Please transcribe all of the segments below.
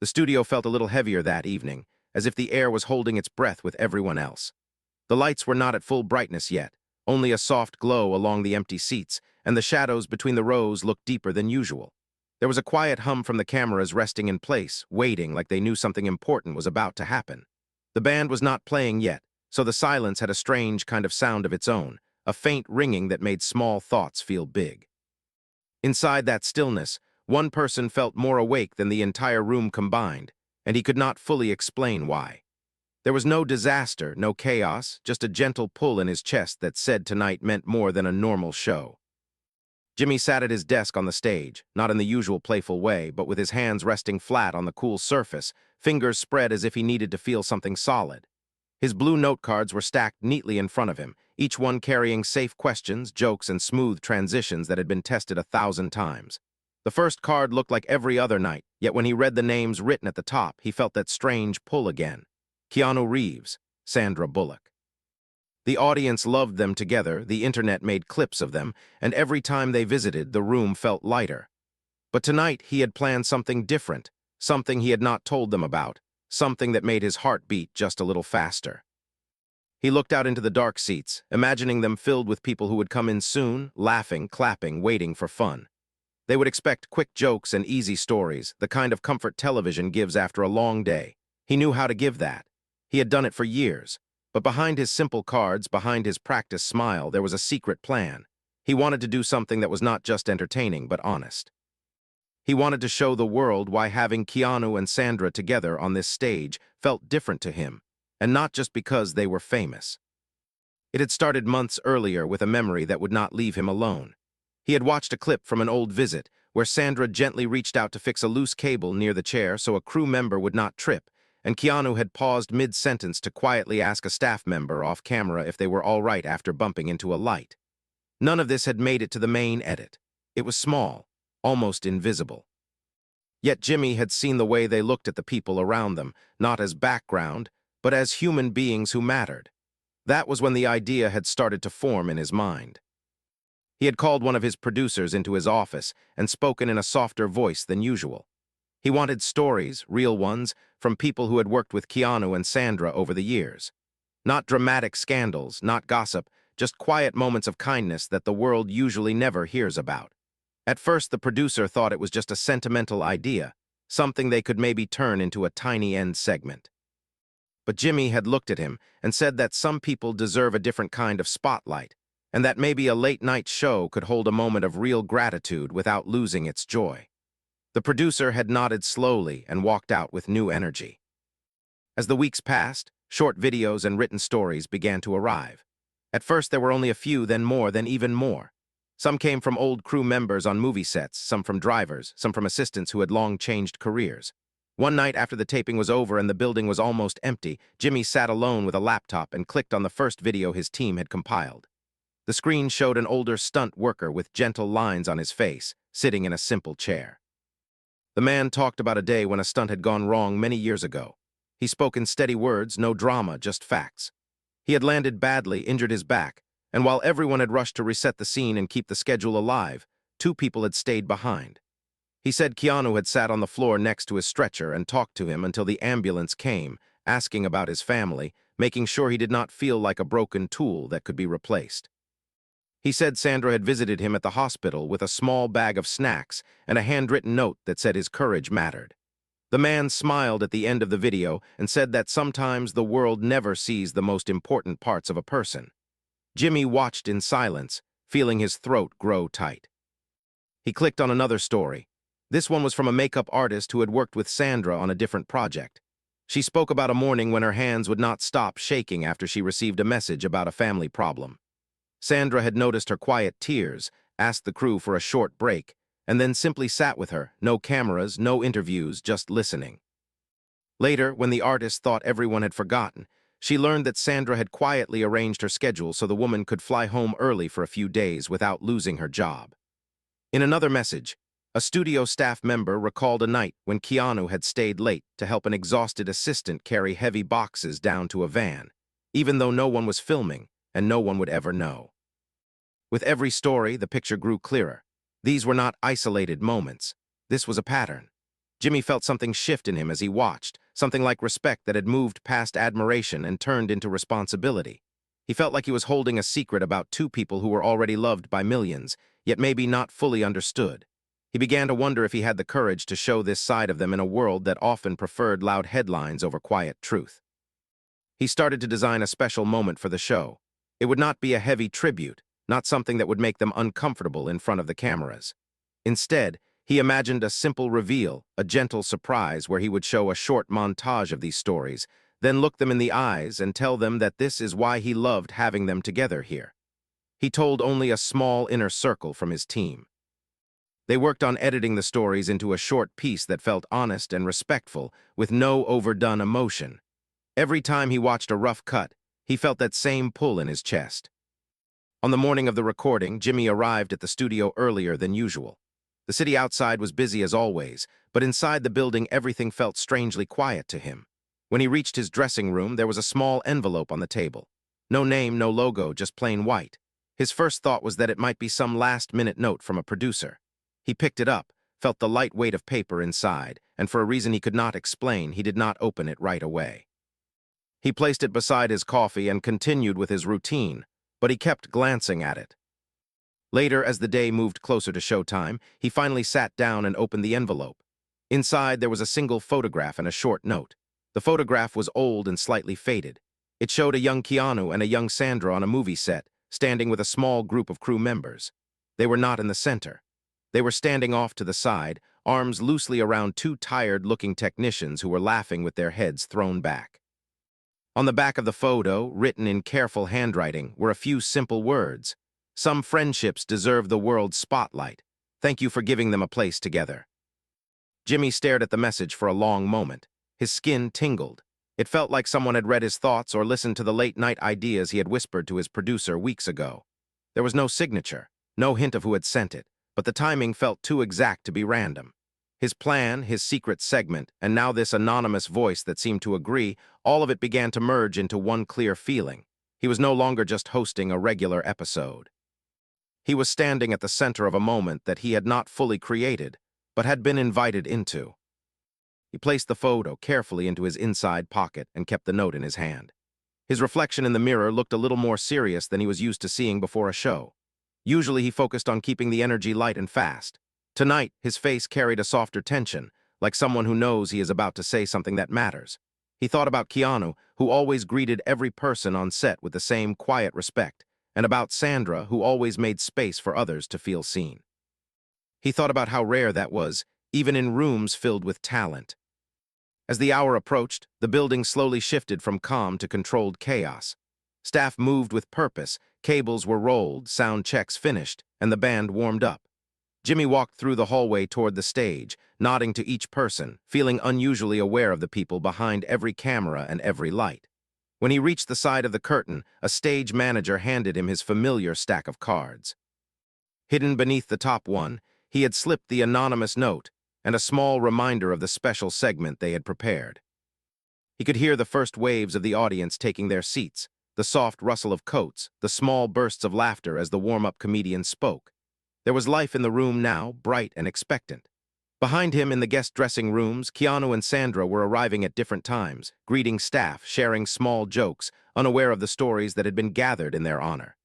The studio felt a little heavier that evening, as if the air was holding its breath with everyone else. The lights were not at full brightness yet, only a soft glow along the empty seats, and the shadows between the rows looked deeper than usual. There was a quiet hum from the cameras resting in place, waiting like they knew something important was about to happen. The band was not playing yet, so the silence had a strange kind of sound of its own, a faint ringing that made small thoughts feel big. Inside that stillness, one person felt more awake than the entire room combined, and he could not fully explain why. There was no disaster, no chaos, just a gentle pull in his chest that said tonight meant more than a normal show. Jimmy sat at his desk on the stage, not in the usual playful way, but with his hands resting flat on the cool surface, fingers spread as if he needed to feel something solid. His blue note cards were stacked neatly in front of him, each one carrying safe questions, jokes, and smooth transitions that had been tested 1,000 times. The first card looked like every other night, yet when he read the names written at the top, he felt that strange pull again. Keanu Reeves, Sandra Bullock. The audience loved them together, the internet made clips of them, and every time they visited, the room felt lighter. But tonight he had planned something different, something he had not told them about, something that made his heart beat just a little faster. He looked out into the dark seats, imagining them filled with people who would come in soon, laughing, clapping, waiting for fun. They would expect quick jokes and easy stories, the kind of comfort television gives after a long day. He knew how to give that. He had done it for years. But behind his simple cards, behind his practiced smile, there was a secret plan. He wanted to do something that was not just entertaining, but honest. He wanted to show the world why having Keanu and Sandra together on this stage felt different to him, and not just because they were famous. It had started months earlier with a memory that would not leave him alone. He had watched a clip from an old visit where Sandra gently reached out to fix a loose cable near the chair so a crew member would not trip, and Keanu had paused mid-sentence to quietly ask a staff member off camera if they were all right after bumping into a light. None of this had made it to the main edit. It was small, almost invisible. Yet Jimmy had seen the way they looked at the people around them, not as background, but as human beings who mattered. That was when the idea had started to form in his mind. He had called one of his producers into his office and spoken in a softer voice than usual. He wanted stories, real ones, from people who had worked with Keanu and Sandra over the years. Not dramatic scandals, not gossip, just quiet moments of kindness that the world usually never hears about. At first, the producer thought it was just a sentimental idea, something they could maybe turn into a tiny end segment. But Jimmy had looked at him and said that some people deserve a different kind of spotlight, and that maybe a late-night show could hold a moment of real gratitude without losing its joy. The producer had nodded slowly and walked out with new energy. As the weeks passed, short videos and written stories began to arrive. At first there were only a few, then more, then even more. Some came from old crew members on movie sets, some from drivers, some from assistants who had long changed careers. One night after the taping was over and the building was almost empty, Jimmy sat alone with a laptop and clicked on the first video his team had compiled. The screen showed an older stunt worker with gentle lines on his face, sitting in a simple chair. The man talked about a day when a stunt had gone wrong many years ago. He spoke in steady words, no drama, just facts. He had landed badly, injured his back, and while everyone had rushed to reset the scene and keep the schedule alive, 2 people had stayed behind. He said Keanu had sat on the floor next to his stretcher and talked to him until the ambulance came, asking about his family, making sure he did not feel like a broken tool that could be replaced. He said Sandra had visited him at the hospital with a small bag of snacks and a handwritten note that said his courage mattered. The man smiled at the end of the video and said that sometimes the world never sees the most important parts of a person. Jimmy watched in silence, feeling his throat grow tight. He clicked on another story. This one was from a makeup artist who had worked with Sandra on a different project. She spoke about a morning when her hands would not stop shaking after she received a message about a family problem. Sandra had noticed her quiet tears, asked the crew for a short break, and then simply sat with her, no cameras, no interviews, just listening. Later, when the artist thought everyone had forgotten, she learned that Sandra had quietly arranged her schedule so the woman could fly home early for a few days without losing her job. In another message, a studio staff member recalled a night when Keanu had stayed late to help an exhausted assistant carry heavy boxes down to a van, even though no one was filming and no one would ever know. With every story, the picture grew clearer. These were not isolated moments. This was a pattern. Jimmy felt something shift in him as he watched, something like respect that had moved past admiration and turned into responsibility. He felt like he was holding a secret about two people who were already loved by millions, yet maybe not fully understood. He began to wonder if he had the courage to show this side of them in a world that often preferred loud headlines over quiet truth. He started to design a special moment for the show. It would not be a heavy tribute, not something that would make them uncomfortable in front of the cameras. Instead, he imagined a simple reveal, a gentle surprise where he would show a short montage of these stories, then look them in the eyes and tell them that this is why he loved having them together here. He told only a small inner circle from his team. They worked on editing the stories into a short piece that felt honest and respectful, with no overdone emotion. Every time he watched a rough cut, he felt that same pull in his chest. On the morning of the recording, Jimmy arrived at the studio earlier than usual. The city outside was busy as always, but inside the building everything felt strangely quiet to him. When he reached his dressing room, there was a small envelope on the table. No name, no logo, just plain white. His first thought was that it might be some last-minute note from a producer. He picked it up, felt the light weight of paper inside, and for a reason he could not explain, he did not open it right away. He placed it beside his coffee and continued with his routine, but he kept glancing at it. Later, as the day moved closer to showtime, he finally sat down and opened the envelope. Inside, there was a single photograph and a short note. The photograph was old and slightly faded. It showed a young Keanu and a young Sandra on a movie set, standing with a small group of crew members. They were not in the center. They were standing off to the side, arms loosely around two tired-looking technicians who were laughing with their heads thrown back. On the back of the photo, written in careful handwriting, were a few simple words. Some friendships deserve the world's spotlight. Thank you for giving them a place together. Jimmy stared at the message for a long moment. His skin tingled. It felt like someone had read his thoughts or listened to the late-night ideas he had whispered to his producer weeks ago. There was no signature, no hint of who had sent it, but the timing felt too exact to be random. His plan, his secret segment, and now this anonymous voice that seemed to agree, all of it began to merge into one clear feeling. He was no longer just hosting a regular episode. He was standing at the center of a moment that he had not fully created, but had been invited into. He placed the photo carefully into his inside pocket and kept the note in his hand. His reflection in the mirror looked a little more serious than he was used to seeing before a show. Usually he focused on keeping the energy light and fast. Tonight, his face carried a softer tension, like someone who knows he is about to say something that matters. He thought about Keanu, who always greeted every person on set with the same quiet respect, and about Sandra, who always made space for others to feel seen. He thought about how rare that was, even in rooms filled with talent. As the hour approached, the building slowly shifted from calm to controlled chaos. Staff moved with purpose, cables were rolled, sound checks finished, and the band warmed up. Jimmy walked through the hallway toward the stage, nodding to each person, feeling unusually aware of the people behind every camera and every light. When he reached the side of the curtain, a stage manager handed him his familiar stack of cards. Hidden beneath the top one, he had slipped the anonymous note and a small reminder of the special segment they had prepared. He could hear the first waves of the audience taking their seats, the soft rustle of coats, the small bursts of laughter as the warm-up comedian spoke. There was life in the room now, bright and expectant. Behind him in the guest dressing rooms, Keanu and Sandra were arriving at different times, greeting staff, sharing small jokes, unaware of the stories that had been gathered in their honor.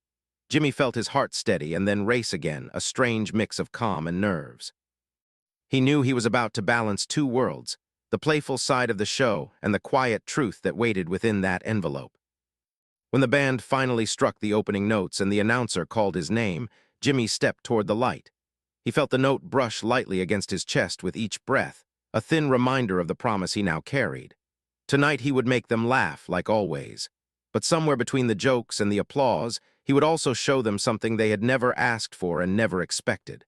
Jimmy felt his heart steady and then race again, a strange mix of calm and nerves. He knew he was about to balance two worlds, the playful side of the show and the quiet truth that waited within that envelope. When the band finally struck the opening notes and the announcer called his name, Jimmy stepped toward the light. He felt the note brush lightly against his chest with each breath, a thin reminder of the promise he now carried. Tonight he would make them laugh, like always. But somewhere between the jokes and the applause, he would also show them something they had never asked for and never expected.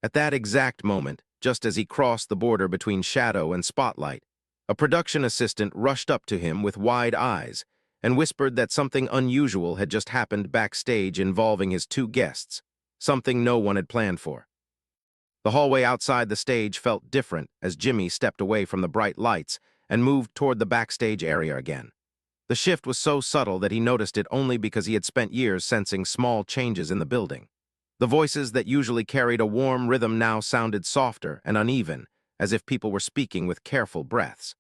At that exact moment, just as he crossed the border between shadow and spotlight, a production assistant rushed up to him with wide eyes and whispered that something unusual had just happened backstage involving his two guests, something no one had planned for. The hallway outside the stage felt different as Jimmy stepped away from the bright lights and moved toward the backstage area again. The shift was so subtle that he noticed it only because he had spent years sensing small changes in the building. The voices that usually carried a warm rhythm now sounded softer and uneven, as if people were speaking with careful breaths.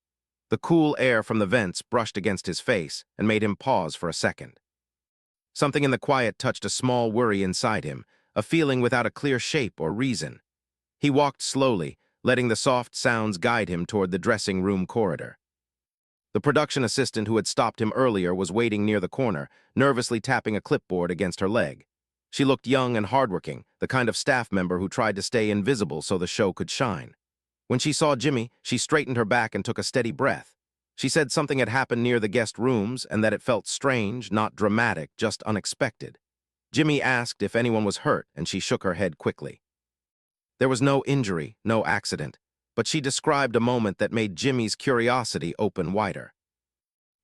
The cool air from the vents brushed against his face and made him pause for a second. Something in the quiet touched a small worry inside him, a feeling without a clear shape or reason. He walked slowly, letting the soft sounds guide him toward the dressing room corridor. The production assistant who had stopped him earlier was waiting near the corner, nervously tapping a clipboard against her leg. She looked young and hardworking, the kind of staff member who tried to stay invisible so the show could shine. When she saw Jimmy, she straightened her back and took a steady breath. She said something had happened near the guest rooms and that it felt strange, not dramatic, just unexpected. Jimmy asked if anyone was hurt, and she shook her head quickly. There was no injury, no accident, but she described a moment that made Jimmy's curiosity open wider.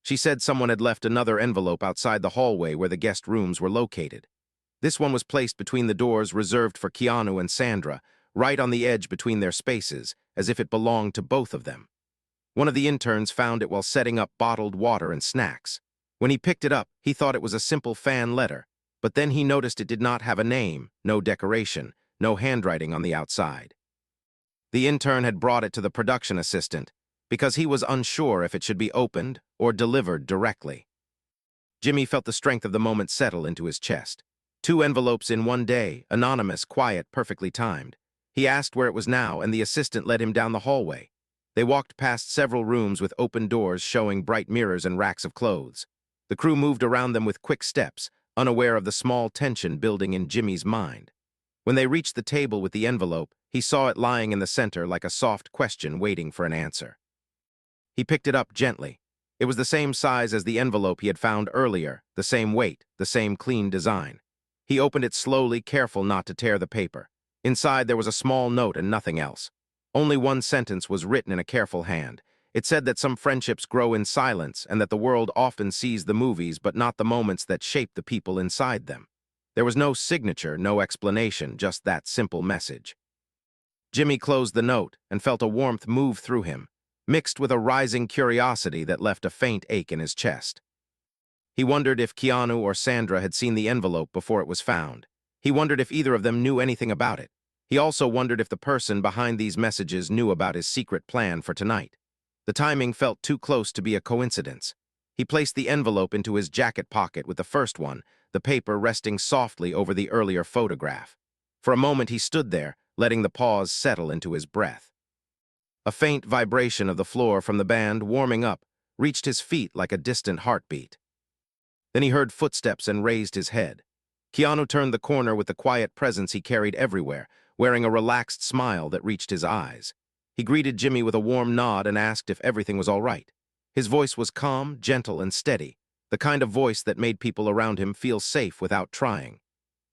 She said someone had left another envelope outside the hallway where the guest rooms were located. This one was placed between the doors reserved for Keanu and Sandra, right on the edge between their spaces, as if it belonged to both of them. One of the interns found it while setting up bottled water and snacks. When he picked it up, he thought it was a simple fan letter, but then he noticed it did not have a name, no decoration, no handwriting on the outside. The intern had brought it to the production assistant because he was unsure if it should be opened or delivered directly. Jimmy felt the strength of the moment settle into his chest. 2 envelopes in one day, anonymous, quiet, perfectly timed. He asked where it was now, and the assistant led him down the hallway. They walked past several rooms with open doors showing bright mirrors and racks of clothes. The crew moved around them with quick steps, unaware of the small tension building in Jimmy's mind. When they reached the table with the envelope, he saw it lying in the center like a soft question waiting for an answer. He picked it up gently. It was the same size as the envelope he had found earlier, the same weight, the same clean design. He opened it slowly, careful not to tear the paper. Inside there was a small note and nothing else. Only one sentence was written in a careful hand. It said that some friendships grow in silence and that the world often sees the movies but not the moments that shape the people inside them. There was no signature, no explanation, just that simple message. Jimmy closed the note and felt a warmth move through him, mixed with a rising curiosity that left a faint ache in his chest. He wondered if Keanu or Sandra had seen the envelope before it was found. He wondered if either of them knew anything about it. He also wondered if the person behind these messages knew about his secret plan for tonight. The timing felt too close to be a coincidence. He placed the envelope into his jacket pocket with the first one, the paper resting softly over the earlier photograph. For a moment he stood there, letting the pause settle into his breath. A faint vibration of the floor from the band warming up reached his feet like a distant heartbeat. Then he heard footsteps and raised his head. Keanu turned the corner with the quiet presence he carried everywhere, wearing a relaxed smile that reached his eyes. He greeted Jimmy with a warm nod and asked if everything was all right. His voice was calm, gentle, and steady, the kind of voice that made people around him feel safe without trying.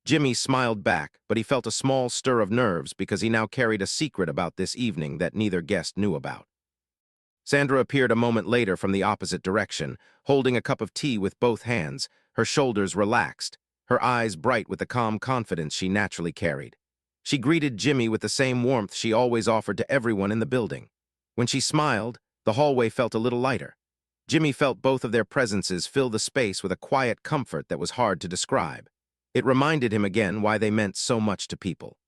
Jimmy smiled back, but he felt a small stir of nerves because he now carried a secret about this evening that neither guest knew about. Sandra appeared a moment later from the opposite direction, holding a cup of tea with both hands, her shoulders relaxed, her eyes bright with the calm confidence she naturally carried. She greeted Jimmy with the same warmth she always offered to everyone in the building. When she smiled, the hallway felt a little lighter. Jimmy felt both of their presences fill the space with a quiet comfort that was hard to describe. It reminded him again why they meant so much to people.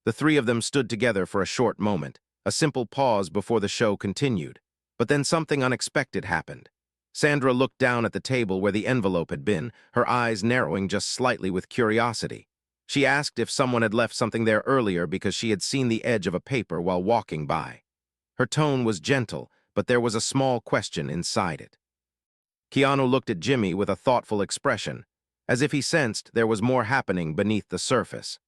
The 3 of them stood together for a short moment, a simple pause before the show continued. But then something unexpected happened. Sandra looked down at the table where the envelope had been, her eyes narrowing just slightly with curiosity. She asked if someone had left something there earlier because she had seen the edge of a paper while walking by. Her tone was gentle, but there was a small question inside it. Keanu looked at Jimmy with a thoughtful expression, as if he sensed there was more happening beneath the surface.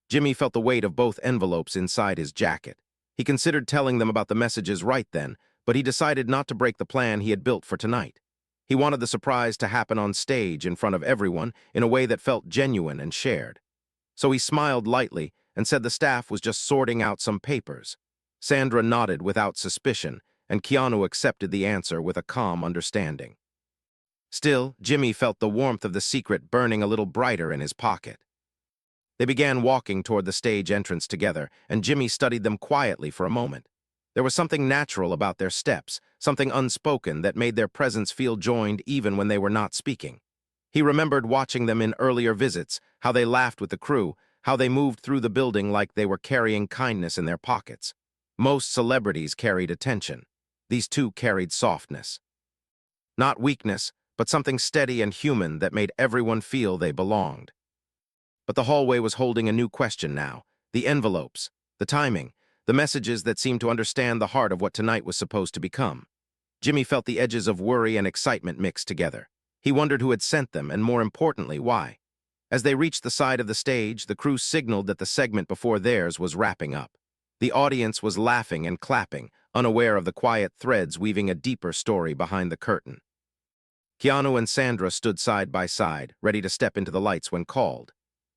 Jimmy felt the weight of both envelopes inside his jacket. He considered telling them about the messages right then, but he decided not to break the plan he had built for tonight. He wanted the surprise to happen on stage in front of everyone in a way that felt genuine and shared. So he smiled lightly and said the staff was just sorting out some papers. Sandra nodded without suspicion, and Keanu accepted the answer with a calm understanding. Still, Jimmy felt the warmth of the secret burning a little brighter in his pocket. They began walking toward the stage entrance together, and Jimmy studied them quietly for a moment. There was something natural about their steps, something unspoken that made their presence feel joined even when they were not speaking. He remembered watching them in earlier visits, how they laughed with the crew, how they moved through the building like they were carrying kindness in their pockets. Most celebrities carried attention. These two carried softness. Not weakness, but something steady and human that made everyone feel they belonged. But the hallway was holding a new question now. The envelopes, the timing, the messages that seemed to understand the heart of what tonight was supposed to become. Jimmy felt the edges of worry and excitement mixed together. He wondered who had sent them, and more importantly, why. As they reached the side of the stage, the crew signaled that the segment before theirs was wrapping up. The audience was laughing and clapping, unaware of the quiet threads weaving a deeper story behind the curtain. Keanu and Sandra stood side by side, ready to step into the lights when called.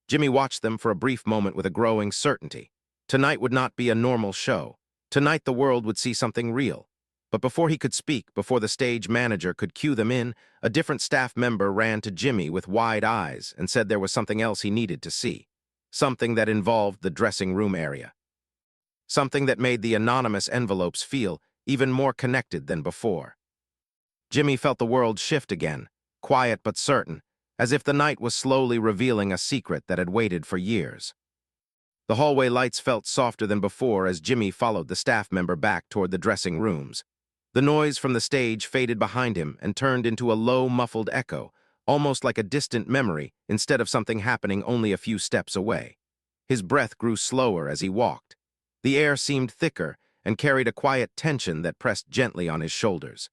Jimmy watched them for a brief moment with a growing certainty. Tonight would not be a normal show. Tonight the world would see something real. But before he could speak, before the stage manager could cue them in, a different staff member ran to Jimmy with wide eyes and said there was something else he needed to see. Something that involved the dressing room area. Something that made the anonymous envelopes feel even more connected than before. Jimmy felt the world shift again, quiet but certain, as if the night was slowly revealing a secret that had waited for years. The hallway lights felt softer than before as Jimmy followed the staff member back toward the dressing rooms. The noise from the stage faded behind him and turned into a low, muffled echo, almost like a distant memory instead of something happening only a few steps away. His breath grew slower as he walked. The air seemed thicker and carried a quiet tension that pressed gently on his shoulders.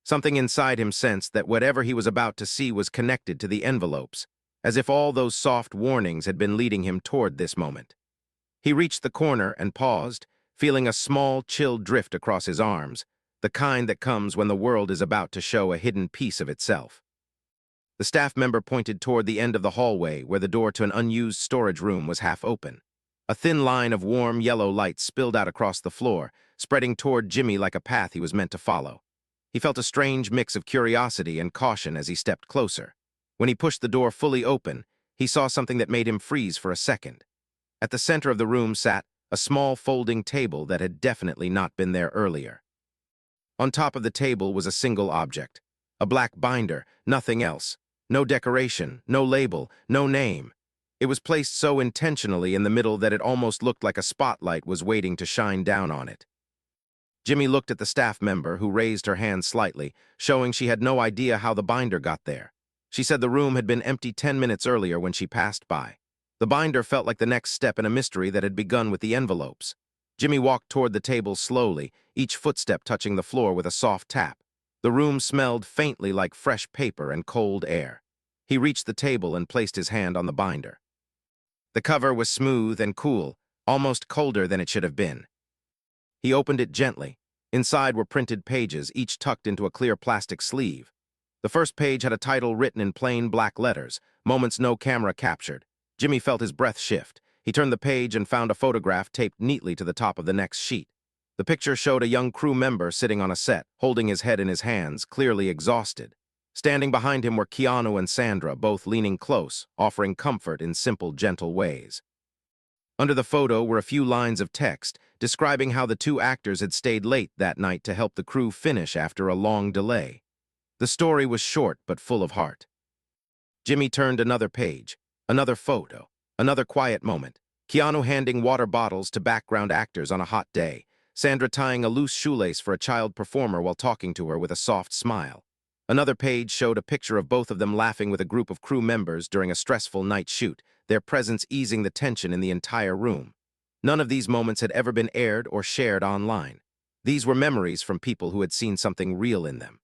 Something inside him sensed that whatever he was about to see was connected to the envelopes, as if all those soft warnings had been leading him toward this moment. He reached the corner and paused, feeling a small, chill drift across his arms, the kind that comes when the world is about to show a hidden piece of itself. The staff member pointed toward the end of the hallway where the door to an unused storage room was half open. A thin line of warm yellow light spilled out across the floor, spreading toward Jimmy like a path he was meant to follow. He felt a strange mix of curiosity and caution as he stepped closer. When he pushed the door fully open, he saw something that made him freeze for a second. At the center of the room sat a small folding table that had definitely not been there earlier. On top of the table was a single object, a black binder, nothing else. No decoration, no label, no name. It was placed so intentionally in the middle that it almost looked like a spotlight was waiting to shine down on it. Jimmy looked at the staff member, who raised her hand slightly, showing she had no idea how the binder got there. She said the room had been empty 10 minutes earlier when she passed by. The binder felt like the next step in a mystery that had begun with the envelopes. Jimmy walked toward the table slowly, each footstep touching the floor with a soft tap. The room smelled faintly like fresh paper and cold air. He reached the table and placed his hand on the binder. The cover was smooth and cool, almost colder than it should have been. He opened it gently. Inside were printed pages, each tucked into a clear plastic sleeve. The first page had a title written in plain black letters, Moments No Camera Captured. Jimmy felt his breath shift. He turned the page and found a photograph taped neatly to the top of the next sheet. The picture showed a young crew member sitting on a set, holding his head in his hands, clearly exhausted. Standing behind him were Keanu and Sandra, both leaning close, offering comfort in simple, gentle ways. Under the photo were a few lines of text describing how the two actors had stayed late that night to help the crew finish after a long delay. The story was short but full of heart. Jimmy turned another page, another photo, another quiet moment. Keanu handing water bottles to background actors on a hot day, Sandra tying a loose shoelace for a child performer while talking to her with a soft smile. Another page showed a picture of both of them laughing with a group of crew members during a stressful night shoot, their presence easing the tension in the entire room. None of these moments had ever been aired or shared online. These were memories from people who had seen something real in them.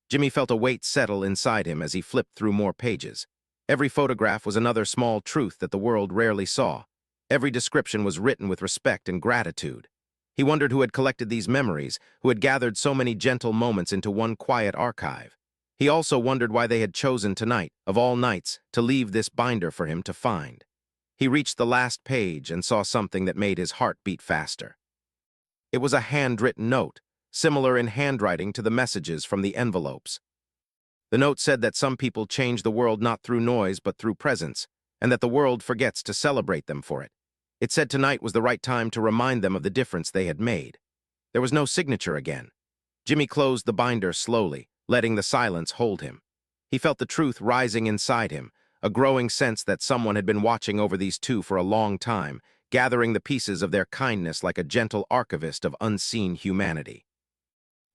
Jimmy felt a weight settle inside him as he flipped through more pages. Every photograph was another small truth that the world rarely saw. Every description was written with respect and gratitude. He wondered who had collected these memories, who had gathered so many gentle moments into one quiet archive. He also wondered why they had chosen tonight, of all nights, to leave this binder for him to find. He reached the last page and saw something that made his heart beat faster. It was a handwritten note, similar in handwriting to the messages from the envelopes. The note said that some people change the world not through noise but through presence, and that the world forgets to celebrate them for it. It said tonight was the right time to remind them of the difference they had made. There was no signature again. Jimmy closed the binder slowly, letting the silence hold him. He felt the truth rising inside him, a growing sense that someone had been watching over these two for a long time, gathering the pieces of their kindness like a gentle archivist of unseen humanity.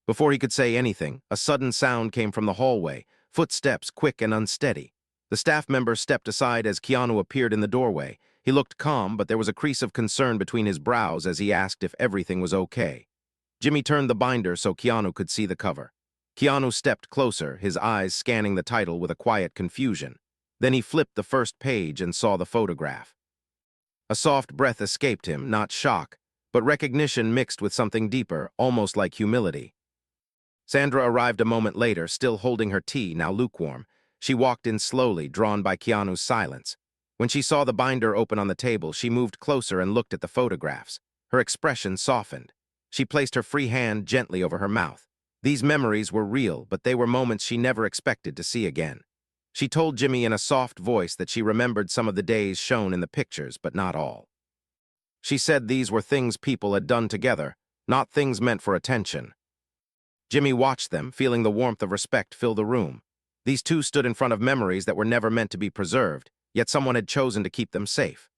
Before he could say anything, a sudden sound came from the hallway, footsteps quick and unsteady. The staff member stepped aside as Keanu appeared in the doorway. He looked calm, but there was a crease of concern between his brows as he asked if everything was okay. Jimmy turned the binder so Keanu could see the cover. Keanu stepped closer, his eyes scanning the title with a quiet confusion. Then he flipped the first page and saw the photograph. A soft breath escaped him, not shock, but recognition mixed with something deeper, almost like humility. Sandra arrived a moment later, still holding her tea, now lukewarm. She walked in slowly, drawn by Keanu's silence. When she saw the binder open on the table, she moved closer and looked at the photographs. Her expression softened. She placed her free hand gently over her mouth. These memories were real, but they were moments she never expected to see again. She told Jimmy in a soft voice that she remembered some of the days shown in the pictures, but not all. She said these were things people had done together, not things meant for attention. Jimmy watched them, feeling the warmth of respect fill the room. These two stood in front of memories that were never meant to be preserved, yet someone had chosen to keep them safe.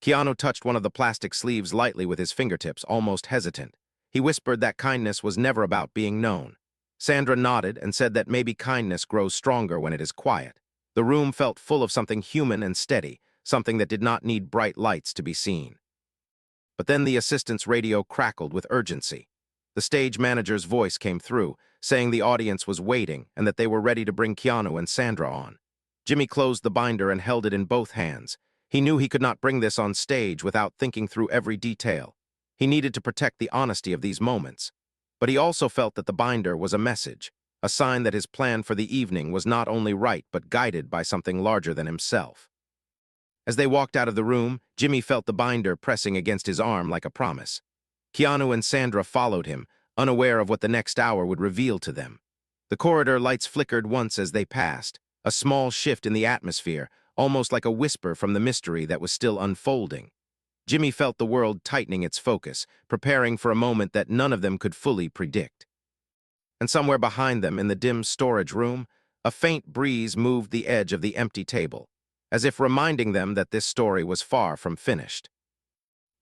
Keanu touched one of the plastic sleeves lightly with his fingertips, almost hesitant. He whispered that kindness was never about being known. Sandra nodded and said that maybe kindness grows stronger when it is quiet. The room felt full of something human and steady, something that did not need bright lights to be seen. But then the assistant's radio crackled with urgency. The stage manager's voice came through, saying the audience was waiting and that they were ready to bring Keanu and Sandra on. Jimmy closed the binder and held it in both hands. He knew he could not bring this on stage without thinking through every detail. He needed to protect the honesty of these moments. But he also felt that the binder was a message, a sign that his plan for the evening was not only right but guided by something larger than himself. As they walked out of the room, Jimmy felt the binder pressing against his arm like a promise. Keanu and Sandra followed him, unaware of what the next hour would reveal to them. The corridor lights flickered once as they passed, a small shift in the atmosphere, almost like a whisper from the mystery that was still unfolding. Jimmy felt the world tightening its focus, preparing for a moment that none of them could fully predict. And somewhere behind them, in the dim storage room, a faint breeze moved the edge of the empty table, as if reminding them that this story was far from finished.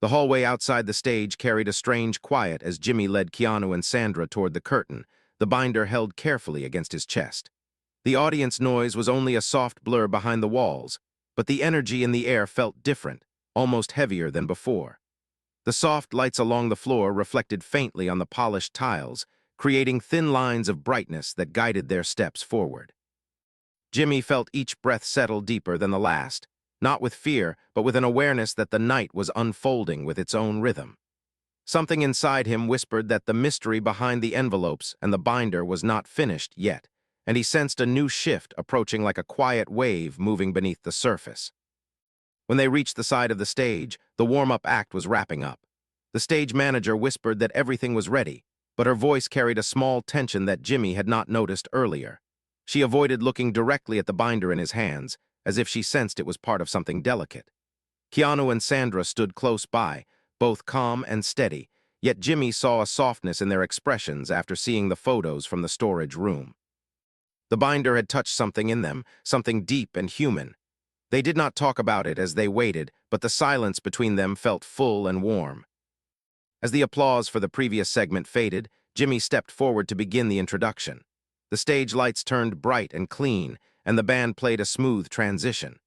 The hallway outside the stage carried a strange quiet as Jimmy led Keanu and Sandra toward the curtain, the binder held carefully against his chest. The audience noise was only a soft blur behind the walls, but the energy in the air felt different, almost heavier than before. The soft lights along the floor reflected faintly on the polished tiles, creating thin lines of brightness that guided their steps forward. Jimmy felt each breath settle deeper than the last, not with fear, but with an awareness that the night was unfolding with its own rhythm. Something inside him whispered that the mystery behind the envelopes and the binder was not finished yet, and he sensed a new shift approaching like a quiet wave moving beneath the surface. When they reached the side of the stage, the warm-up act was wrapping up. The stage manager whispered that everything was ready, but her voice carried a small tension that Jimmy had not noticed earlier. She avoided looking directly at the binder in his hands, as if she sensed it was part of something delicate. Keanu and Sandra stood close by, both calm and steady, yet Jimmy saw a softness in their expressions after seeing the photos from the storage room. The binder had touched something in them, something deep and human. They did not talk about it as they waited, but the silence between them felt full and warm. As the applause for the previous segment faded, Jimmy stepped forward to begin the introduction. The stage lights turned bright and clean, and the band played a smooth transition.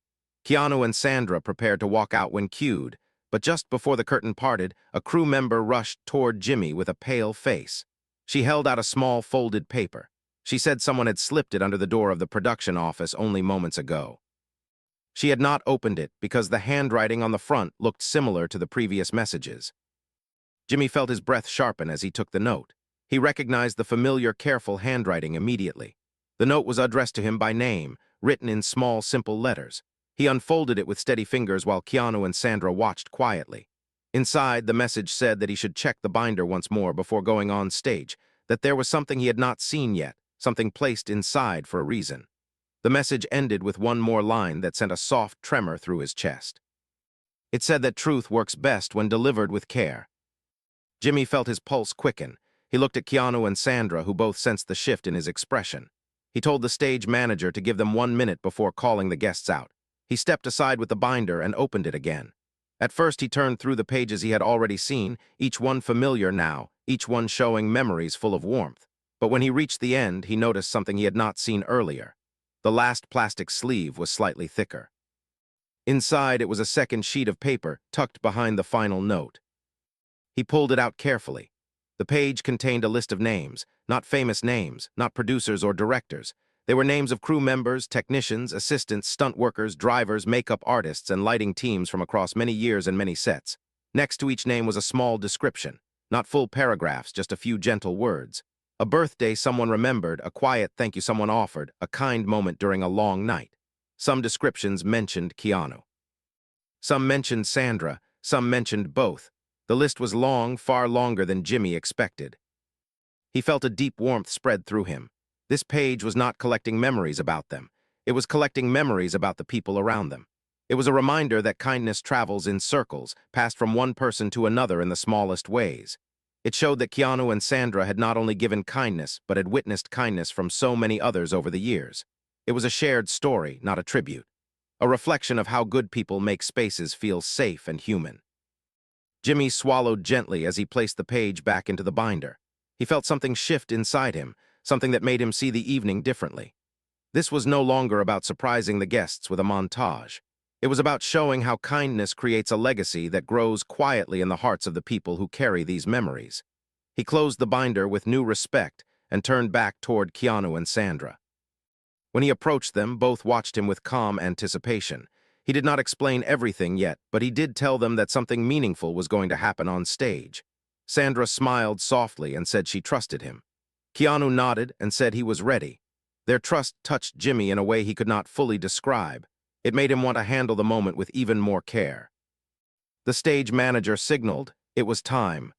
Keanu and Sandra prepared to walk out when cued, but just before the curtain parted, a crew member rushed toward Jimmy with a pale face. She held out a small folded paper. She said someone had slipped it under the door of the production office only moments ago. She had not opened it because the handwriting on the front looked similar to the previous messages. Jimmy felt his breath sharpen as he took the note. He recognized the familiar, careful handwriting immediately. The note was addressed to him by name, written in small, simple letters. He unfolded it with steady fingers while Keanu and Sandra watched quietly. Inside, the message said that he should check the binder once more before going on stage, that there was something he had not seen yet, something placed inside for a reason. The message ended with one more line that sent a soft tremor through his chest. It said that truth works best when delivered with care. Jimmy felt his pulse quicken. He looked at Keanu and Sandra, who both sensed the shift in his expression. He told the stage manager to give them 1 minute before calling the guests out. He stepped aside with the binder and opened it again. At first, he turned through the pages he had already seen, each one familiar now, each one showing memories full of warmth. But when he reached the end, he noticed something he had not seen earlier. The last plastic sleeve was slightly thicker. Inside, it was a second sheet of paper tucked behind the final note. He pulled it out carefully. The page contained a list of names, not famous names, not producers or directors. They were names of crew members, technicians, assistants, stunt workers, drivers, makeup artists, and lighting teams from across many years and many sets. Next to each name was a small description, not full paragraphs, just a few gentle words. A birthday someone remembered, a quiet thank you someone offered, a kind moment during a long night. Some descriptions mentioned Keanu. Some mentioned Sandra, some mentioned both. The list was long, far longer than Jimmy expected. He felt a deep warmth spread through him. This page was not collecting memories about them. It was collecting memories about the people around them. It was a reminder that kindness travels in circles, passed from one person to another in the smallest ways. It showed that Keanu and Sandra had not only given kindness, but had witnessed kindness from so many others over the years. It was a shared story, not a tribute. A reflection of how good people make spaces feel safe and human. Jimmy swallowed gently as he placed the page back into the binder. He felt something shift inside him, something that made him see the evening differently. This was no longer about surprising the guests with a montage. It was about showing how kindness creates a legacy that grows quietly in the hearts of the people who carry these memories. He closed the binder with new respect and turned back toward Keanu and Sandra. When he approached them, both watched him with calm anticipation. He did not explain everything yet, but he did tell them that something meaningful was going to happen on stage. Sandra smiled softly and said she trusted him. Keanu nodded and said he was ready. Their trust touched Jimmy in a way he could not fully describe. It made him want to handle the moment with even more care. The stage manager signaled it was time.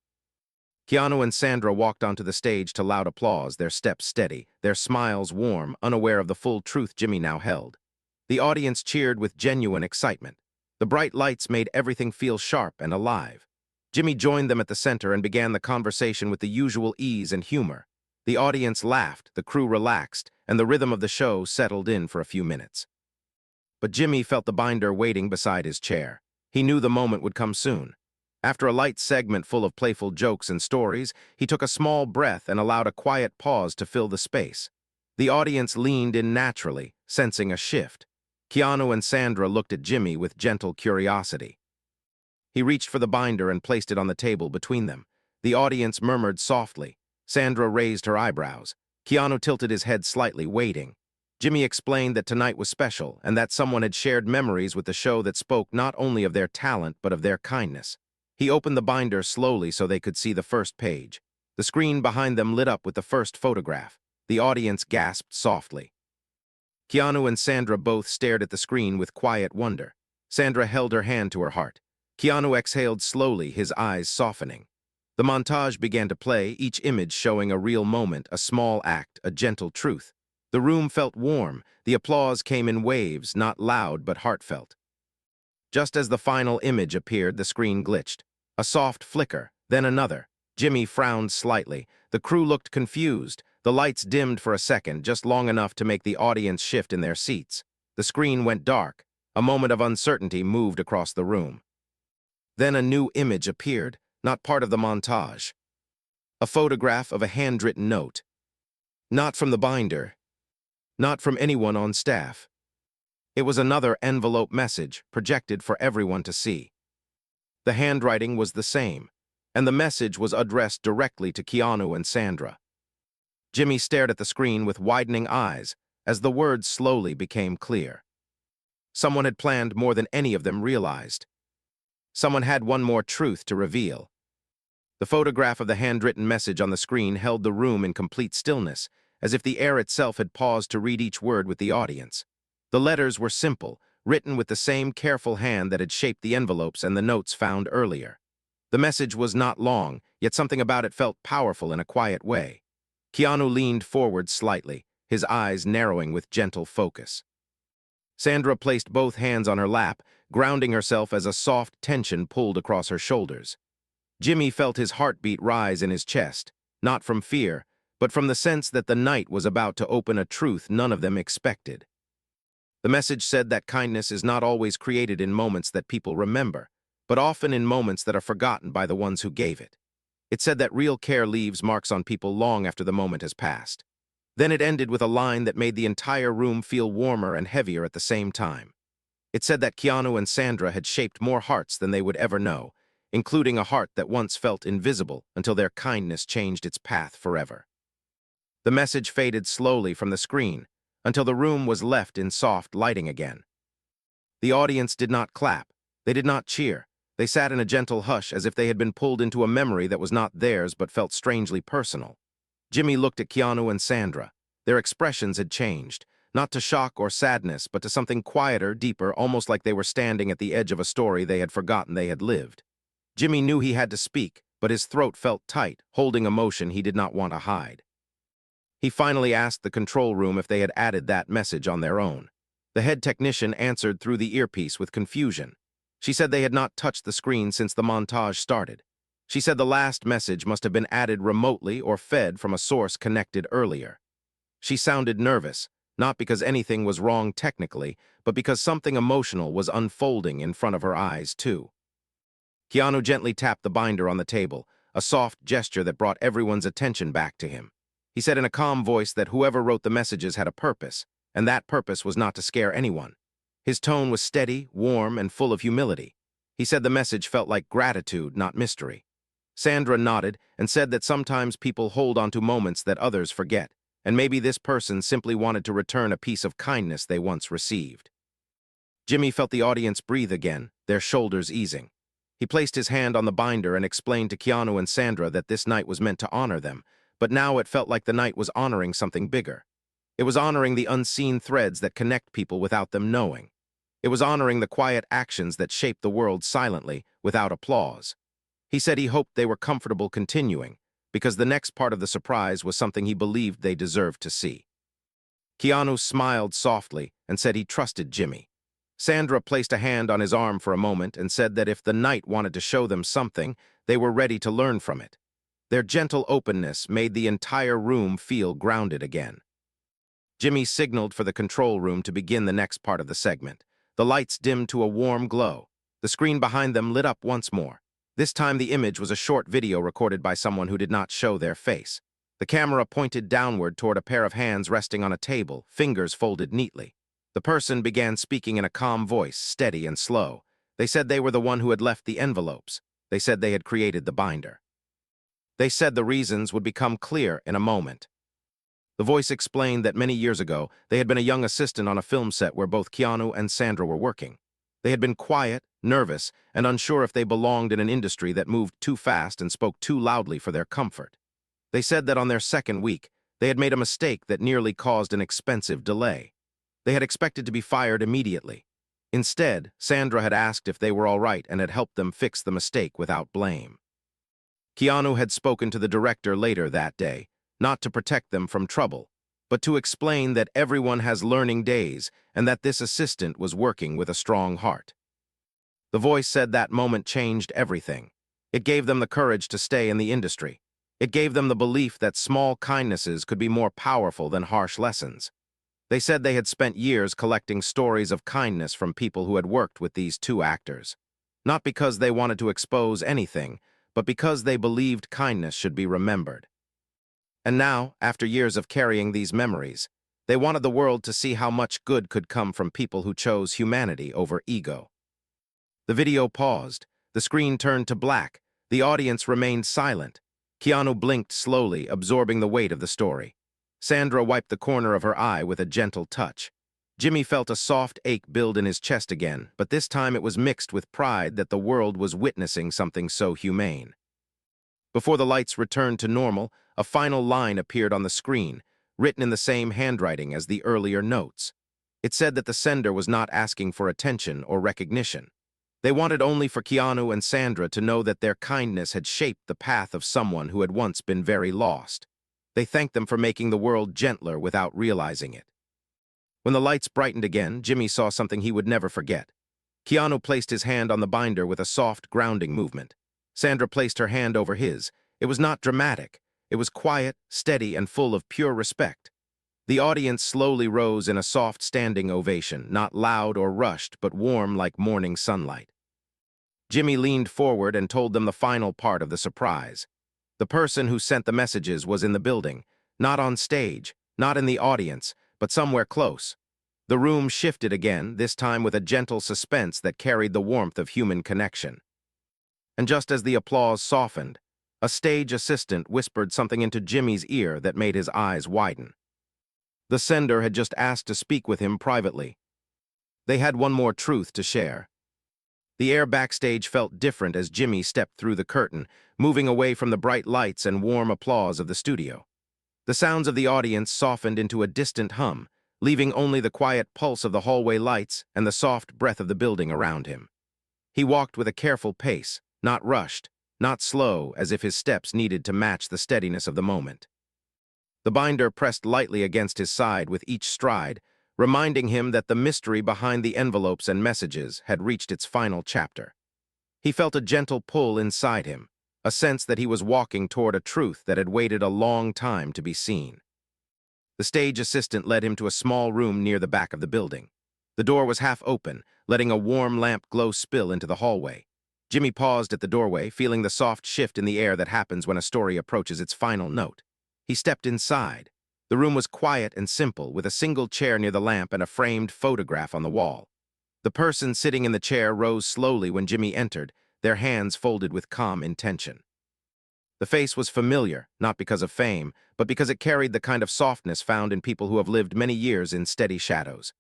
Keanu and Sandra walked onto the stage to loud applause, their steps steady, their smiles warm, unaware of the full truth Jimmy now held. The audience cheered with genuine excitement. The bright lights made everything feel sharp and alive. Jimmy joined them at the center and began the conversation with the usual ease and humor. The audience laughed, the crew relaxed, and the rhythm of the show settled in for a few minutes. But Jimmy felt the binder waiting beside his chair. He knew the moment would come soon. After a light segment full of playful jokes and stories, he took a small breath and allowed a quiet pause to fill the space. The audience leaned in naturally, sensing a shift. Keanu and Sandra looked at Jimmy with gentle curiosity. He reached for the binder and placed it on the table between them. The audience murmured softly. Sandra raised her eyebrows. Keanu tilted his head slightly, waiting. Jimmy explained that tonight was special and that someone had shared memories with the show that spoke not only of their talent but of their kindness. He opened the binder slowly so they could see the first page. The screen behind them lit up with the first photograph. The audience gasped softly. Keanu and Sandra both stared at the screen with quiet wonder. Sandra held her hand to her heart. Keanu exhaled slowly, his eyes softening. The montage began to play, each image showing a real moment, a small act, a gentle truth. The room felt warm. The applause came in waves, not loud but heartfelt. Just as the final image appeared, the screen glitched. A soft flicker, then another. Jimmy frowned slightly. The crew looked confused. The lights dimmed for a second, just long enough to make the audience shift in their seats. The screen went dark. A moment of uncertainty moved across the room. Then a new image appeared, not part of the montage. A photograph of a handwritten note. Not from the binder. Not from anyone on staff. It was another envelope message, projected for everyone to see. The handwriting was the same, and the message was addressed directly to Keanu and Sandra. Jimmy stared at the screen with widening eyes as the words slowly became clear. Someone had planned more than any of them realized. Someone had one more truth to reveal. The photograph of the handwritten message on the screen held the room in complete stillness, as if the air itself had paused to read each word with the audience. The letters were simple, written with the same careful hand that had shaped the envelopes and the notes found earlier. The message was not long, yet something about it felt powerful in a quiet way. Keanu leaned forward slightly, his eyes narrowing with gentle focus. Sandra placed both hands on her lap, grounding herself as a soft tension pulled across her shoulders. Jimmy felt his heartbeat rise in his chest, not from fear, but from the sense that the night was about to open a truth none of them expected. The message said that kindness is not always created in moments that people remember. but often in moments that are forgotten by the ones who gave it. It said that real care leaves marks on people long after the moment has passed. Then it ended with a line that made the entire room feel warmer and heavier at the same time. It said that Keanu and Sandra had shaped more hearts than they would ever know, including a heart that once felt invisible until their kindness changed its path forever. The message faded slowly from the screen until the room was left in soft lighting again. The audience did not clap. They did not cheer. They sat in a gentle hush as if they had been pulled into a memory that was not theirs but felt strangely personal. Jimmy looked at Keanu and Sandra. Their expressions had changed, not to shock or sadness, but to something quieter, deeper, almost like they were standing at the edge of a story they had forgotten they had lived. Jimmy knew he had to speak, but his throat felt tight, holding emotion he did not want to hide. He finally asked the control room if they had added that message on their own. The head technician answered through the earpiece with confusion. She said they had not touched the screen since the montage started. She said the last message must have been added remotely or fed from a source connected earlier. She sounded nervous, not because anything was wrong technically, but because something emotional was unfolding in front of her eyes, too. Keanu gently tapped the binder on the table, a soft gesture that brought everyone's attention back to him. He said in a calm voice that whoever wrote the messages had a purpose, and that purpose was not to scare anyone. His tone was steady, warm, and full of humility. He said the message felt like gratitude, not mystery. Sandra nodded and said that sometimes people hold onto moments that others forget, and maybe this person simply wanted to return a piece of kindness they once received. Jimmy felt the audience breathe again, their shoulders easing. He placed his hand on the binder and explained to Keanu and Sandra that this night was meant to honor them, but now it felt like the night was honoring something bigger. It was honoring the unseen threads that connect people without them knowing. It was honoring the quiet actions that shape the world silently, without applause. He said he hoped they were comfortable continuing, because the next part of the surprise was something he believed they deserved to see. Keanu smiled softly and said he trusted Jimmy. Sandra placed a hand on his arm for a moment and said that if the night wanted to show them something, they were ready to learn from it. Their gentle openness made the entire room feel grounded again. Jimmy signaled for the control room to begin the next part of the segment. The lights dimmed to a warm glow. The screen behind them lit up once more. This time the image was a short video recorded by someone who did not show their face. The camera pointed downward toward a pair of hands resting on a table, fingers folded neatly. The person began speaking in a calm voice, steady and slow. They said they were the one who had left the envelopes. They said they had created the binder. They said the reasons would become clear in a moment. The voice explained that many years ago, they had been a young assistant on a film set where both Keanu and Sandra were working. They had been quiet, nervous, and unsure if they belonged in an industry that moved too fast and spoke too loudly for their comfort. They said that on their second week, they had made a mistake that nearly caused an expensive delay. They had expected to be fired immediately. Instead, Sandra had asked if they were all right and had helped them fix the mistake without blame. Keanu had spoken to the director later that day, not to protect them from trouble, but to explain that everyone has learning days and that this assistant was working with a strong heart. The voice said that moment changed everything. It gave them the courage to stay in the industry. It gave them the belief that small kindnesses could be more powerful than harsh lessons. They said they had spent years collecting stories of kindness from people who had worked with these two actors. Not because they wanted to expose anything, but because they believed kindness should be remembered. And now, after years of carrying these memories, they wanted the world to see how much good could come from people who chose humanity over ego. The video paused. The screen turned to black. The audience remained silent. Keanu blinked slowly, absorbing the weight of the story. Sandra wiped the corner of her eye with a gentle touch. Jimmy felt a soft ache build in his chest again, but this time it was mixed with pride that the world was witnessing something so humane. Before the lights returned to normal, a final line appeared on the screen, written in the same handwriting as the earlier notes. It said that the sender was not asking for attention or recognition. They wanted only for Keanu and Sandra to know that their kindness had shaped the path of someone who had once been very lost. They thanked them for making the world gentler without realizing it. When the lights brightened again, Jimmy saw something he would never forget. Keanu placed his hand on the binder with a soft, grounding movement. Sandra placed her hand over his. It was not dramatic. It was quiet, steady, and full of pure respect. The audience slowly rose in a soft standing ovation, not loud or rushed, but warm like morning sunlight. Jimmy leaned forward and told them the final part of the surprise. The person who sent the messages was in the building, not on stage, not in the audience, but somewhere close. The room shifted again, this time with a gentle suspense that carried the warmth of human connection. And just as the applause softened, a stage assistant whispered something into Jimmy's ear that made his eyes widen. The sender had just asked to speak with him privately. They had one more truth to share. The air backstage felt different as Jimmy stepped through the curtain, moving away from the bright lights and warm applause of the studio. The sounds of the audience softened into a distant hum, leaving only the quiet pulse of the hallway lights and the soft breath of the building around him. He walked with a careful pace, not rushed, not slow, as if his steps needed to match the steadiness of the moment. The binder pressed lightly against his side with each stride, reminding him that the mystery behind the envelopes and messages had reached its final chapter. He felt a gentle pull inside him, a sense that he was walking toward a truth that had waited a long time to be seen. The stage assistant led him to a small room near the back of the building. The door was half open, letting a warm lamp glow spill into the hallway. Jimmy paused at the doorway, feeling the soft shift in the air that happens when a story approaches its final note. He stepped inside. The room was quiet and simple, with a single chair near the lamp and a framed photograph on the wall. The person sitting in the chair rose slowly when Jimmy entered, their hands folded with calm intention. The face was familiar, not because of fame, but because it carried the kind of softness found in people who have lived many years in steady shadows.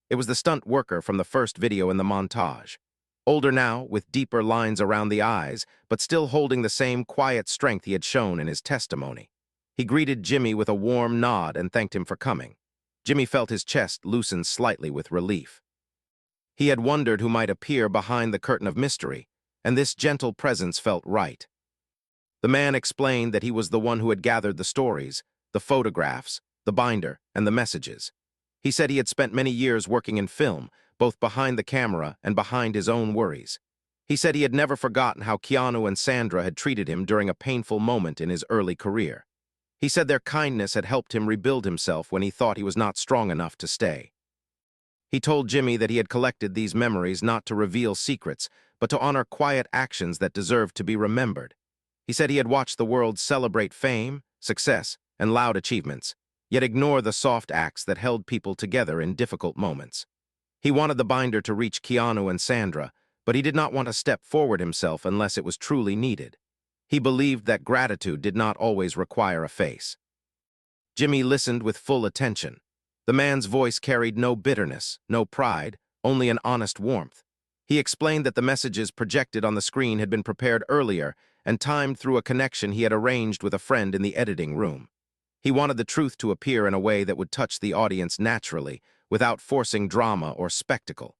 It was the stunt worker from the first video in the montage. Older now, with deeper lines around the eyes, but still holding the same quiet strength he had shown in his testimony. He greeted Jimmy with a warm nod and thanked him for coming. Jimmy felt his chest loosen slightly with relief. He had wondered who might appear behind the curtain of mystery, and this gentle presence felt right. The man explained that he was the one who had gathered the stories, the photographs, the binder, and the messages. He said he had spent many years working in film, both behind the camera and behind his own worries. He said he had never forgotten how Keanu and Sandra had treated him during a painful moment in his early career. He said their kindness had helped him rebuild himself when he thought he was not strong enough to stay. He told Jimmy that he had collected these memories not to reveal secrets, but to honor quiet actions that deserved to be remembered. He said he had watched the world celebrate fame, success, and loud achievements, yet ignore the soft acts that held people together in difficult moments. He wanted the binder to reach Keanu and Sandra, but he did not want to step forward himself unless it was truly needed. He believed that gratitude did not always require a face. Jimmy listened with full attention. The man's voice carried no bitterness, no pride, only an honest warmth. He explained that the messages projected on the screen had been prepared earlier and timed through a connection he had arranged with a friend in the editing room. He wanted the truth to appear in a way that would touch the audience naturally, without forcing drama or spectacle.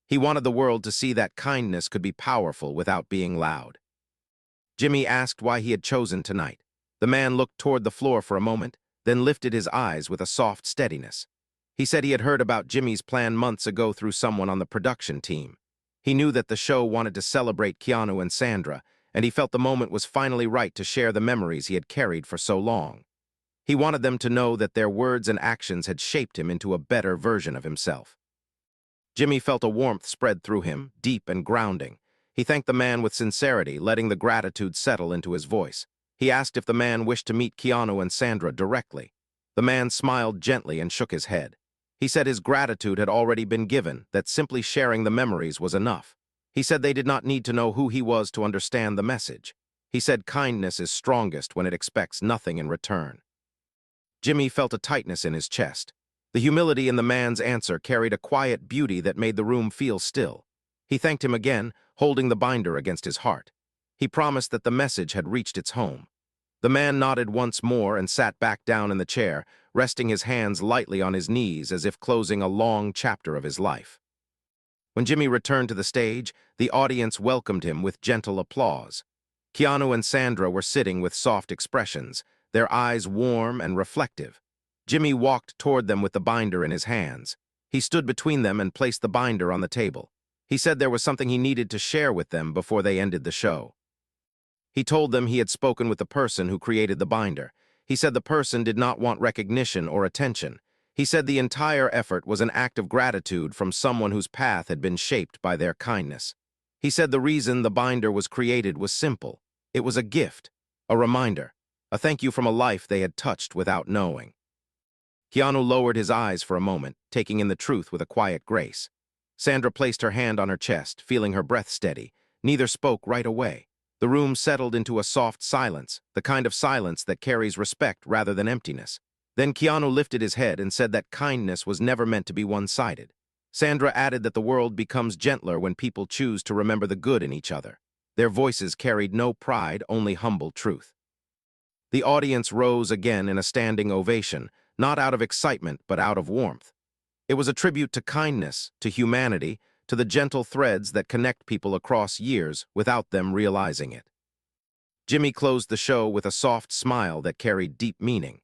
He wanted the world to see that kindness could be powerful without being loud. Jimmy asked why he had chosen tonight. The man looked toward the floor for a moment, then lifted his eyes with a soft steadiness. He said he had heard about Jimmy's plan months ago through someone on the production team. He knew that the show wanted to celebrate Keanu and Sandra, and he felt the moment was finally right to share the memories he had carried for so long. He wanted them to know that their words and actions had shaped him into a better version of himself. Jimmy felt a warmth spread through him, deep and grounding. He thanked the man with sincerity, letting the gratitude settle into his voice. He asked if the man wished to meet Keanu and Sandra directly. The man smiled gently and shook his head. He said his gratitude had already been given, that simply sharing the memories was enough. He said they did not need to know who he was to understand the message. He said kindness is strongest when it expects nothing in return. Jimmy felt a tightness in his chest. The humility in the man's answer carried a quiet beauty that made the room feel still. He thanked him again, holding the binder against his heart. He promised that the message had reached its home. The man nodded once more and sat back down in the chair, resting his hands lightly on his knees as if closing a long chapter of his life. When Jimmy returned to the stage, the audience welcomed him with gentle applause. Keanu and Sandra were sitting with soft expressions, their eyes warm and reflective. Jimmy walked toward them with the binder in his hands. He stood between them and placed the binder on the table. He said there was something he needed to share with them before they ended the show. He told them he had spoken with the person who created the binder. He said the person did not want recognition or attention. He said the entire effort was an act of gratitude from someone whose path had been shaped by their kindness. He said the reason the binder was created was simple. It was a gift, a reminder, a thank you from a life they had touched without knowing. Keanu lowered his eyes for a moment, taking in the truth with a quiet grace. Sandra placed her hand on her chest, feeling her breath steady. Neither spoke right away. The room settled into a soft silence, the kind of silence that carries respect rather than emptiness. Then Keanu lifted his head and said that kindness was never meant to be one-sided. Sandra added that the world becomes gentler when people choose to remember the good in each other. Their voices carried no pride, only humble truth. The audience rose again in a standing ovation, not out of excitement but out of warmth. It was a tribute to kindness, to humanity, to the gentle threads that connect people across years without them realizing it. Jimmy closed the show with a soft smile that carried deep meaning.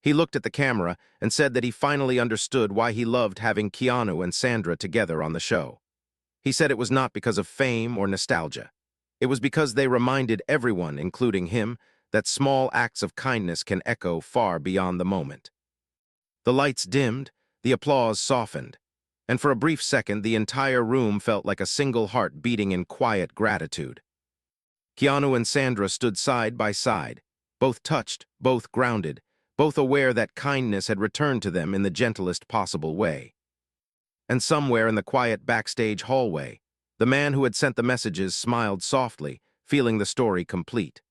He looked at the camera and said that he finally understood why he loved having Keanu and Sandra together on the show. He said it was not because of fame or nostalgia. It was because they reminded everyone, including him, that small acts of kindness can echo far beyond the moment. The lights dimmed, the applause softened, and for a brief second the entire room felt like a single heart beating in quiet gratitude. Keanu and Sandra stood side by side, both touched, both grounded, both aware that kindness had returned to them in the gentlest possible way. And somewhere in the quiet backstage hallway, the man who had sent the messages smiled softly, feeling the story complete.